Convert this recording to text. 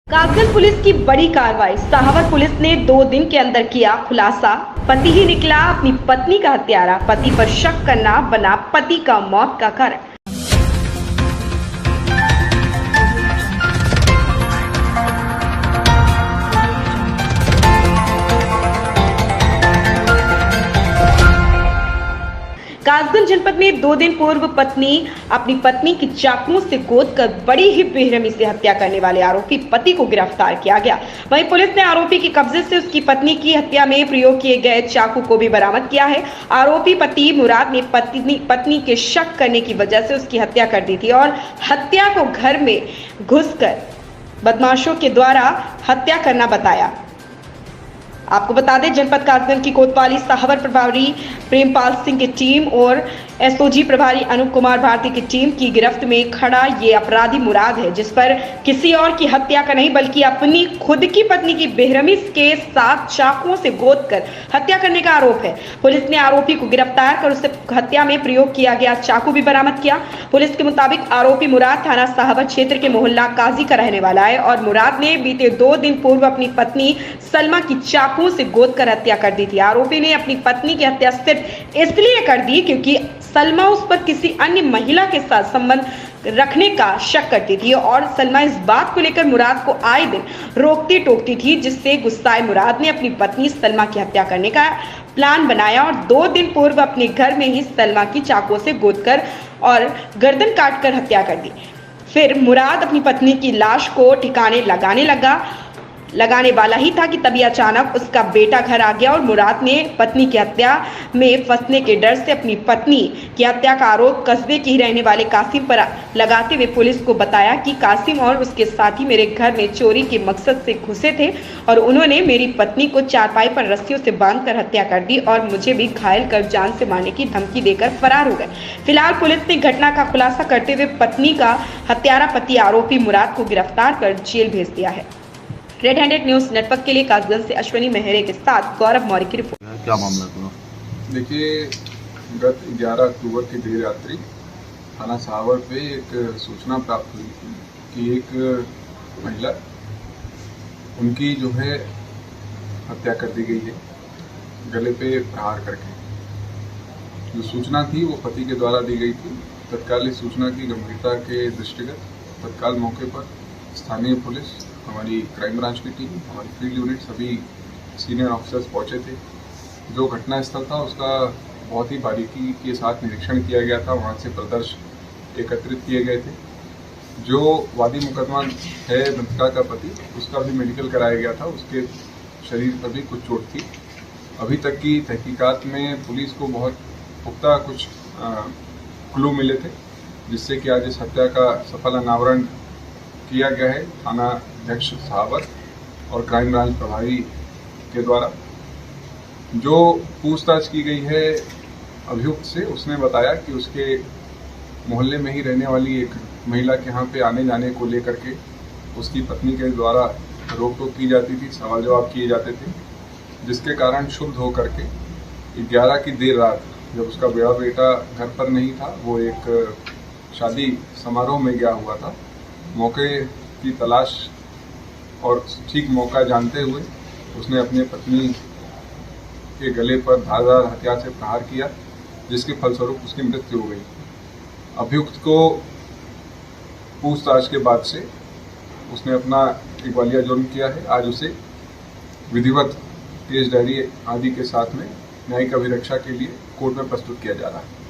Kasganj police की बड़ी कार्रवाई। सहावर पुलिस ने 2 दिन के अंदर किया खुलासा। पति ही निकला अपनी पत्नी का हत्यारा। पति पर शक करना बना पति का मौत का कारण। कासगंज जनपद में 2 दिन पूर्व पत्नी अपनी पत्नी की चाकुओं से गोदकर बड़ी ही बेरहमी से हत्या करने वाले आरोपी पति को गिरफ्तार किया गया। वहीं पुलिस ने आरोपी के कब्जे से उसकी पत्नी की हत्या में प्रयोग किए गए चाकू को भी बरामद किया है। आरोपी पति मुराद ने पत्नी के शक करने की वजह से उसकी हत्या कर दी थी और हत्या को घर में घुसकर बदमाशों के द्वारा हत्या करना बताया। आपको बता दें, जनपद कासगंज की कोतवाली सहावर प्रभारी प्रेमपाल सिंह की टीम और एसओजी प्रभारी अनूप कुमार भारती की टीम की गिरफ्त में खड़ा ये अपराधी मुराद है, जिस पर किसी और की हत्या का नहीं बल्कि अपनी खुद की पत्नी की बेरहमी के साथ चाकुओं से गोदकर हत्या करने का आरोप है। पुलिस ने आरोपी को गिरफ्तार कर उससे हत्या में प्रयोग किया गया चाकू भी बरामद किया। पुलिस के मुताबिक आरोपी मुराद थाना सहावर क्षेत्र के मोहल्ला काजी का रहने वाला है और मुराद ने बीते 2 दिन पूर्व अपनी पत्नी सलमा की चाकुओं से गोदकर हत्या कर दी थी। आरोपी ने अपनी पत्नी की हत्या सिर्फ इसलिए कर दी क्योंकि सलमा उस पर किसी अन्य महिला के साथ संबंध रखने का शक करती थी और सलमा इस बात को लेकर मुराद को आए दिन रोकती टोकती थी, जिससे गुस्साए मुराद ने अपनी पत्नी सलमा की हत्या करने का प्लान बनाया और 2 दिन पूर्व अपने घर में ही सलमा की चाकुओं से गोदकर और गर्दन काटकर हत्या कर दी। फिर मुराद अपनी पत्नी की लाश को ठिकाने लगाने वाला ही था कि तभी अचानक उसका बेटा घर आ गया और मुराद ने पत्नी की हत्या में फंसने के डर से अपनी पत्नी की हत्या का आरोप कस्बे के ही रहने वाले कासिम पर लगाते हुए पुलिस को बताया कि कासिम और उसके साथी मेरे घर में चोरी के मकसद से घुसे थे और उन्होंने मेरी पत्नी को चारपाई पर रस्सियों से बांधकर हत्या कर दी और मुझे भी घायल कर जान से मारने की धमकी देकर फरार हो गए। फिलहाल पुलिस ने घटना का खुलासा करते हुए पत्नी का हत्यारा पति आरोपी मुराद को गिरफ्तार कर जेल भेज दिया है। रेड हैंडेड न्यूज नेटवर्क के लिए कासगंज से अश्विनी मेहरे के साथ गौरव मौर्य की रिपोर्ट। क्या मामला है? देखिए, गत 11 अक्टूबर की देर रात्रि थाना सहावर पे एक सूचना प्राप्त हुई थी कि एक महिला उनकी जो है हत्या कर दी गई है गले पे प्रहार करके। जो सूचना थी वो पति के द्वारा दी गई थी। तत्काल इस सूचना की गंभीरता के दृष्टिगत तत्काल मौके पर स्थानीय पुलिस, हमारी क्राइम ब्रांच की टीम, हमारी फील्ड यूनिट, सभी सीनियर ऑफिसर्स पहुंचे थे। जो घटनास्थल था उसका बहुत ही बारीकी के साथ निरीक्षण किया गया था। वहां से प्रदर्श एकत्रित किए गए थे। जो वादी मुकदमा है मृतका का पति, उसका भी मेडिकल कराया गया था। उसके शरीर पर भी कुछ चोट थी। अभी तक की तहकीकात में पुलिस को बहुत पुख्ता कुछ क्लू मिले थे, जिससे कि आज इस हत्या का सफल अनावरण किया गया है थाना अध्यक्ष सहावर और क्राइम ब्रांच प्रभारी के द्वारा। जो पूछताछ की गई है अभियुक्त से, उसने बताया कि उसके मोहल्ले में ही रहने वाली एक महिला के यहाँ पे आने जाने को लेकर के उसकी पत्नी के द्वारा रोक टोक की जाती थी, सवाल जवाब किए जाते थे, जिसके कारण क्षुब्ध होकर के 11 की देर रात जब उसका बड़ा बेटा घर पर नहीं था, वो एक शादी समारोह में गया हुआ था, मौके की तलाश और ठीक मौका जानते हुए उसने अपने पत्नी के गले पर धारदार हथियार से प्रहार किया, जिसके फलस्वरूप उसकी मृत्यु हो गई। अभियुक्त को पूछताछ के बाद से उसने अपना इकबालिया जुर्म किया है। आज उसे विधिवत केस डायरी आदि के साथ में न्यायिक अभिरक्षा के लिए कोर्ट में प्रस्तुत किया जा रहा है।